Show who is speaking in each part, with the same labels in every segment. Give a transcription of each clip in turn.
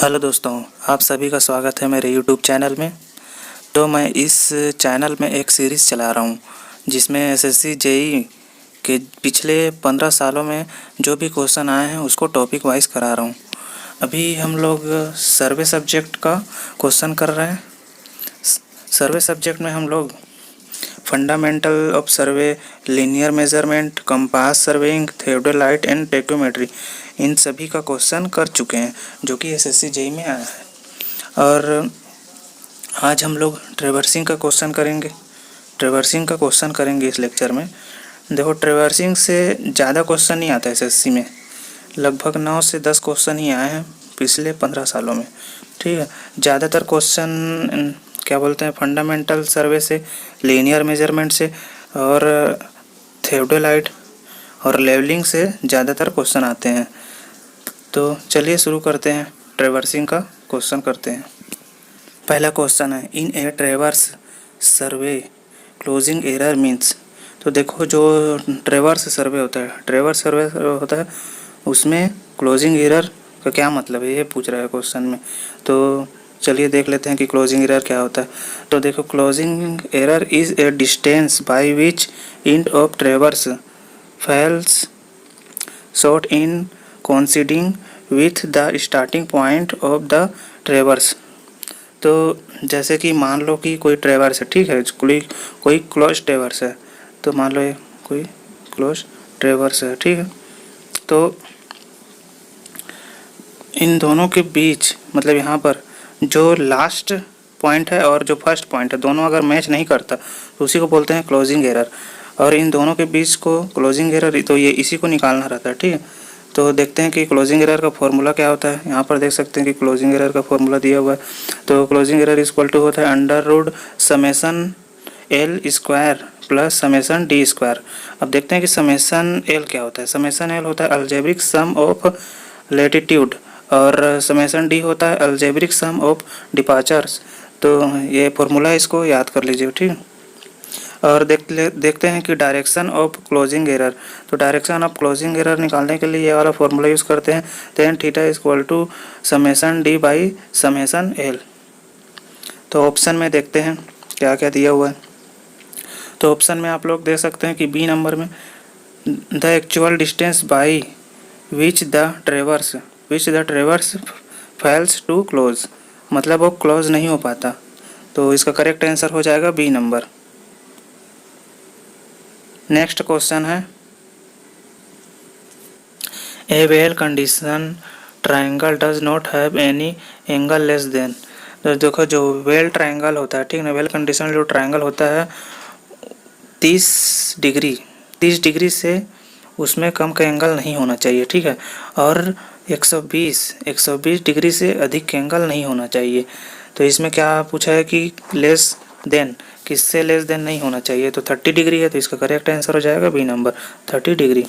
Speaker 1: Hello दोस्तों, आप सभी का स्वागत है मेरे यूट्यूब चैनल में। तो मैं इस चैनल में एक सीरीज़ चला रहा हूँ जिसमें एसएससी जेईई के पिछले 15 सालों में जो भी क्वेश्चन आए हैं उसको टॉपिक वाइज करा रहा हूँ। अभी हम लोग सर्वे सब्जेक्ट का क्वेश्चन कर रहे हैं। सर्वे सब्जेक्ट में हम लोग fundamental of survey, linear measurement, compass surveying, theodolite and tacheometry, इन सभी का क्वेश्चन कर चुके हैं जो कि एसएससी जेईई में आया है। और आज हम लोग ट्रेवर्सिंग का क्वेश्चन करेंगे इस लेक्चर में। देखो, ट्रेवर्सिंग से ज़्यादा क्वेश्चन नहीं आता एसएससी में, लगभग 9 से 10 क्वेश्चन ही आए हैं पिछले 15 सालों में। ठीक है, ज़्यादातर क्वेश्चन क्या बोलते हैं, फंडामेंटल सर्वे से, लीनियर मेजरमेंट से और थियोडोलाइट और लेवलिंग से ज़्यादातर क्वेश्चन आते हैं। तो चलिए शुरू करते हैं, ट्रेवर्सिंग का क्वेश्चन करते हैं। पहला क्वेश्चन है, इन ए ट्रेवर्स सर्वे क्लोजिंग एरर मीन्स। तो देखो, जो ट्रेवर्स सर्वे होता है उसमें क्लोजिंग एरर का क्या मतलब है, ये पूछ रहा है क्वेश्चन में। तो चलिए देख लेते हैं कि क्लोजिंग एरर क्या होता है। तो देखो, closing error is a distance by which end of traverse falls short in coinciding with the starting point of the traverse. तो जैसे कि मान लो कि कोई ट्रेवर्स है, ठीक है, कोई क्लोज ट्रेवर्स है। तो मान लो ये कोई क्लोज ट्रेवर्स है, ठीक है। तो इन दोनों के बीच, मतलब यहाँ पर जो लास्ट पॉइंट है और जो फर्स्ट पॉइंट है, दोनों अगर मैच नहीं करता तो उसी को बोलते हैं क्लोजिंग एरर। और इन दोनों के बीच को क्लोजिंग एरर, तो ये इसी को निकालना रहता है, ठीक है। तो देखते हैं कि क्लोजिंग एरर का फॉर्मूला क्या होता है। यहाँ पर देख सकते हैं कि क्लोजिंग एरर का फॉर्मूला दिया हुआ है। तो क्लोजिंग एरर इक्वल टू होता है under root summation L square plus summation D square. अब देखते हैं कि समेसन एल क्या होता है। समेसन एल होता है अलजेब्रिक सम ऑफ लेटीट्यूड और समेसन डी होता है अलजेब्रिक सम ऑफ डिपार्चर्स। तो ये फॉर्मूला है, इसको याद कर लीजिए, ठीक है। और देखते हैं कि डायरेक्शन ऑफ क्लोजिंग एरर। तो डायरेक्शन ऑफ क्लोजिंग एरर निकालने के लिए ये वाला फॉर्मूला यूज़ करते हैं, tan theta equal to summation D by summation L. तो ऑप्शन में देखते हैं क्या क्या दिया हुआ है। तो ऑप्शन में आप लोग देख सकते हैं कि बी नंबर में the actual distance by which the traverse fails to close, मतलब वो क्लोज नहीं हो पाता। तो इसका करेक्ट आंसर हो जाएगा बी नंबर। नेक्स्ट क्वेश्चन है, a well condition triangle does not have any angle less than. तो देखो, जो वेल ट्राइंगल होता है, ठीक ना, वेल कंडीशन जो ट्राइंगल होता है 30 डिग्री से उसमें कम का एंगल नहीं होना चाहिए, ठीक है। और 120 डिग्री से अधिक का एंगल नहीं होना चाहिए। तो इसमें क्या पूछा है कि लेस देन, किससे लेस देन नहीं होना चाहिए। तो 30 डिग्री है, तो इसका करेक्ट आंसर हो जाएगा B number, 30 degree.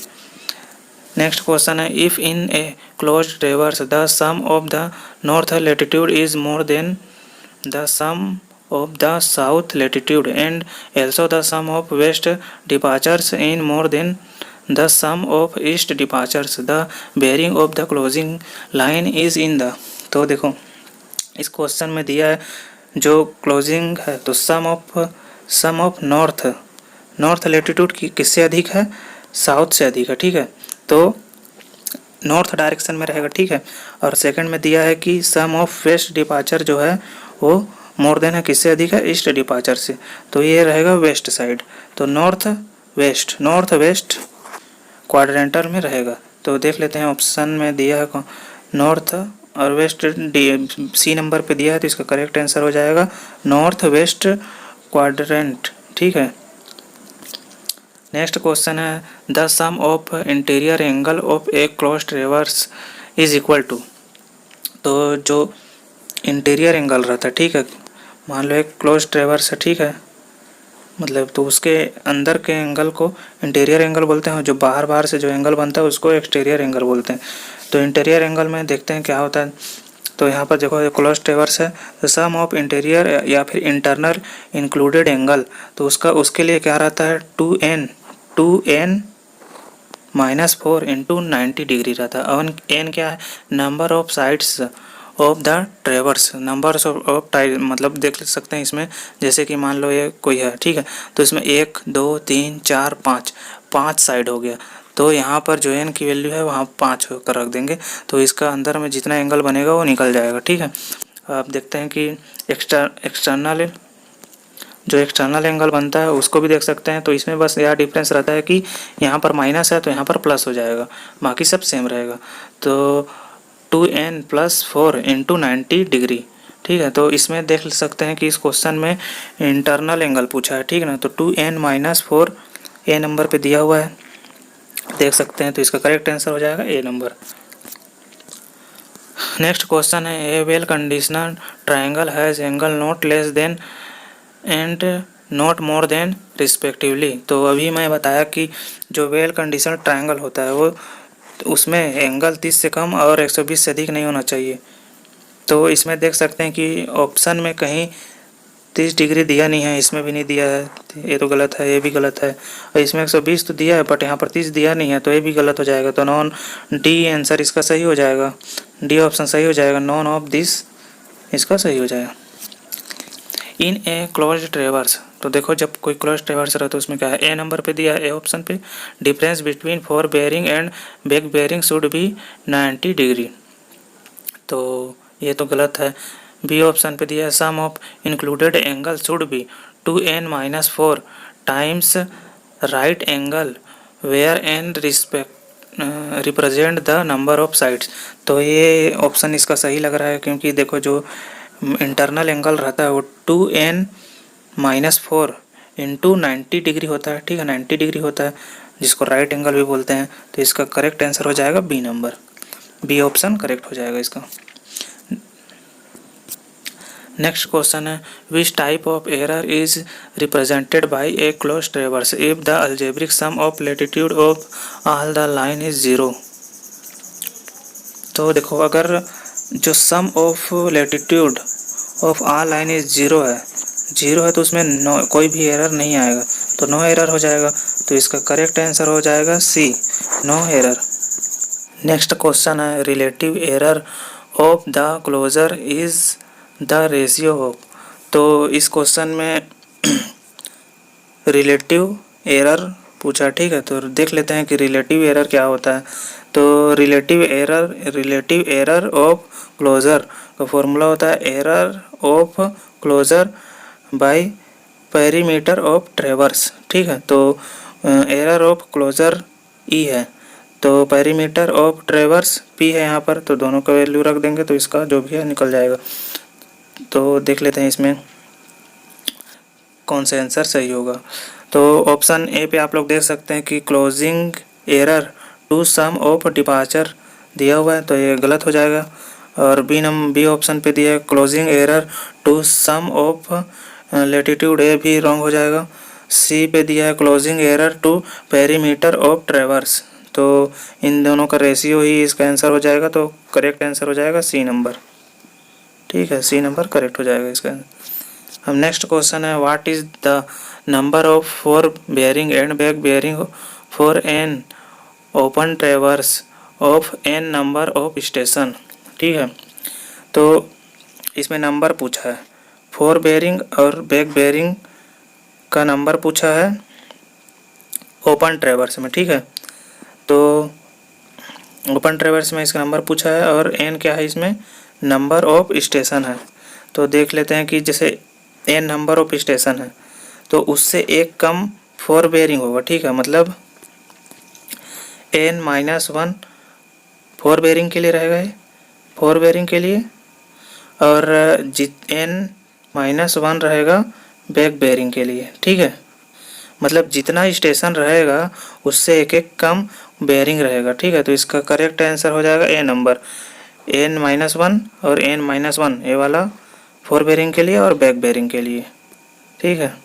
Speaker 1: Next question है, if in a close traverse the sum of the north latitude is more than the sum of the south latitude and also the sum of west departures in more than the sum of east departures, the bearing of the closing line is in the। तो देखो, इस question में दिया है जो closing है, तो सम of north latitude की किससे अधिक है, साउथ से अधिक है, ठीक है। तो नॉर्थ डायरेक्शन में रहेगा, ठीक है। और सेकंड में दिया है कि सम ऑफ वेस्ट डिपार्चर जो है वो मोर देन है, किससे अधिक है, ईस्ट डिपार्चर से। तो ये रहेगा वेस्ट साइड। तो नॉर्थ वेस्ट क्वाड्रेंटल में रहेगा। तो देख लेते हैं, ऑप्शन में दिया है नॉर्थ और वेस्ट, सी नंबर पे दिया है, तो इसका करेक्ट आंसर हो जाएगा नॉर्थ वेस्ट क्वाड्रेंट, ठीक है। नेक्स्ट क्वेश्चन है, the sum of interior angle of a close traverse is equal to. तो जो इंटीरियर एंगल रहता है, ठीक है, मान लो एक क्लोज ट्रेवर्स है, ठीक है, मतलब तो उसके अंदर के एंगल को इंटीरियर एंगल बोलते हैं, जो बाहर से जो एंगल बनता है उसको एक्सटीरियर एंगल बोलते हैं। तो इंटीरियर एंगल में देखते हैं क्या होता है। तो यहाँ पर देखो, क्लोज ट्रेवर्स है, तो सम ऑफ इंटीरियर या फिर इंटरनल इंक्लूडेड एंगल, तो उसके लिए क्या रहता है, 2n -4 × 90 डिग्री रहता है। और n क्या है, number of sides of the ट्रेवर्स, numbers of type, मतलब देख सकते हैं इसमें, जैसे कि मान लो ये कोई है, ठीक है, तो इसमें 1 2 3 4 5, 5 साइड हो गया, तो यहाँ पर जो n की वैल्यू है वहाँ 5 होकर रख देंगे, तो इसका अंदर में जितना एंगल बनेगा वो निकल जाएगा, ठीक है। आप देखते हैं कि एक्सटर्नल एंगल बनता है उसको भी देख सकते हैं, तो इसमें बस यह डिफरेंस रहता है कि यहाँ पर माइनस है तो यहाँ पर प्लस हो जाएगा, बाकी सब सेम रहेगा। तो 2n + 4 × 90 डिग्री, ठीक है। तो इसमें देख सकते हैं कि इस क्वेश्चन में इंटरनल एंगल पूछा है, ठीक है ना, तो 2n - 4 ए नंबर पे दिया हुआ है, देख सकते हैं, तो इसका करेक्ट आंसर हो जाएगा ए नंबर। नेक्स्ट क्वेश्चन है, a well conditioner triangle has angle not less than and not more than respectively. तो अभी मैं बताया कि जो वेल कंडीशनर ट्राइंगल होता है वो उसमें एंगल 30 से कम और 120 से अधिक नहीं होना चाहिए। तो इसमें देख सकते हैं कि ऑप्शन में कहीं 30 डिग्री दिया नहीं है, इसमें भी नहीं दिया है, ये तो गलत है, ये भी गलत है, और इसमें 120 तो दिया है बट यहाँ पर 30 दिया नहीं है, तो ये भी गलत हो जाएगा। तो नॉन डी आंसर इसका सही हो जाएगा, डी ऑप्शन सही हो जाएगा, नॉन ऑफ दिस इसका सही हो जाएगा। इन ए क्लोज ट्रेवर्स, तो देखो जब कोई क्लोज ट्रेवर्स रहा तो उसमें क्या है, ए नंबर पे दिया है, ए ऑप्शन पे, difference between four bearing and back bearing should be 90 degree, तो ये तो गलत है। बी ऑप्शन पे दिया है, sum of included angle should be 2n - 4 times right angle where N represent the number of sides, तो ये ऑप्शन इसका सही लग रहा है, क्योंकि देखो जो इंटरनल एंगल रहता है वो 2n - 4 × 90 डिग्री होता है, ठीक है, 90 डिग्री होता है, जिसको राइट एंगल भी बोलते हैं, तो इसका करेक्ट आंसर हो जाएगा B number, B option correct हो जाएगा इसका। नेक्स्ट क्वेश्चन है, which type of error is represented by a close traverse if the algebraic sum of latitude of all the line is 0। तो देखो अगर जो sum of latitude of all line is 0 है तो उसमें कोई भी एरर नहीं आएगा, तो नो एरर हो जाएगा, तो इसका करेक्ट आंसर हो जाएगा C, no error. Next question है, relative error of the closure is the ratio of, तो इस क्वेश्चन में रिलेटिव एरर पूछा, ठीक है, तो देख लेते हैं कि रिलेटिव एरर क्या होता है। तो रिलेटिव एरर ऑफ क्लोजर का फॉर्मूला होता है error of closure by perimeter of traverse, ठीक है, तो एरर ऑफ क्लोजर ई है, तो पेरीमीटर ऑफ ट्रेवर्स पी है यहाँ पर, तो दोनों का वैल्यू रख देंगे तो इसका जो भी है निकल जाएगा। तो देख लेते हैं इसमें कौन सा आंसर सही होगा। तो ऑप्शन ए पे आप लोग देख सकते हैं कि closing error to sum of departure दिया हुआ है, तो ये गलत हो जाएगा, और बी ऑप्शन पे दिया है closing error to sum of latitude, A भी रॉन्ग हो जाएगा। सी पे दिया है closing error to perimeter of traverse, तो इन दोनों का रेशियो ही इसका आंसर हो जाएगा, तो करेक्ट आंसर हो जाएगा सी नंबर, ठीक है, सी नंबर करेक्ट हो जाएगा इसका। अब नेक्स्ट क्वेश्चन है, what is the number of fore bearing and back bearing for an open traverse of an number of station, ठीक है, तो इसमें नंबर पूछा है, फोर बेयरिंग और बैक बेयरिंग का नंबर पूछा है ओपन ट्रेवर्स में, ठीक है, तो ओपन ट्रेवर्स में इसका नंबर पूछा है, और एन क्या है इसमें नंबर ऑफ स्टेशन है। तो देख लेते हैं कि जैसे एन नंबर ऑफ स्टेशन है तो उससे एक कम फोर बेयरिंग होगा, ठीक है, मतलब n - 1 फोर बेयरिंग के लिए रहेगा, फोर बेयरिंग के लिए, और n - 1 रहेगा बैक बेयरिंग के लिए, ठीक है, मतलब जितना स्टेशन रहेगा उससे एक एक कम बेयरिंग रहेगा, ठीक है, तो इसका करेक्ट आंसर हो जाएगा ए नंबर, n - 1 और n - 1 ये वाला फोर बेयरिंग के लिए और बैक बेयरिंग के लिए, ठीक है।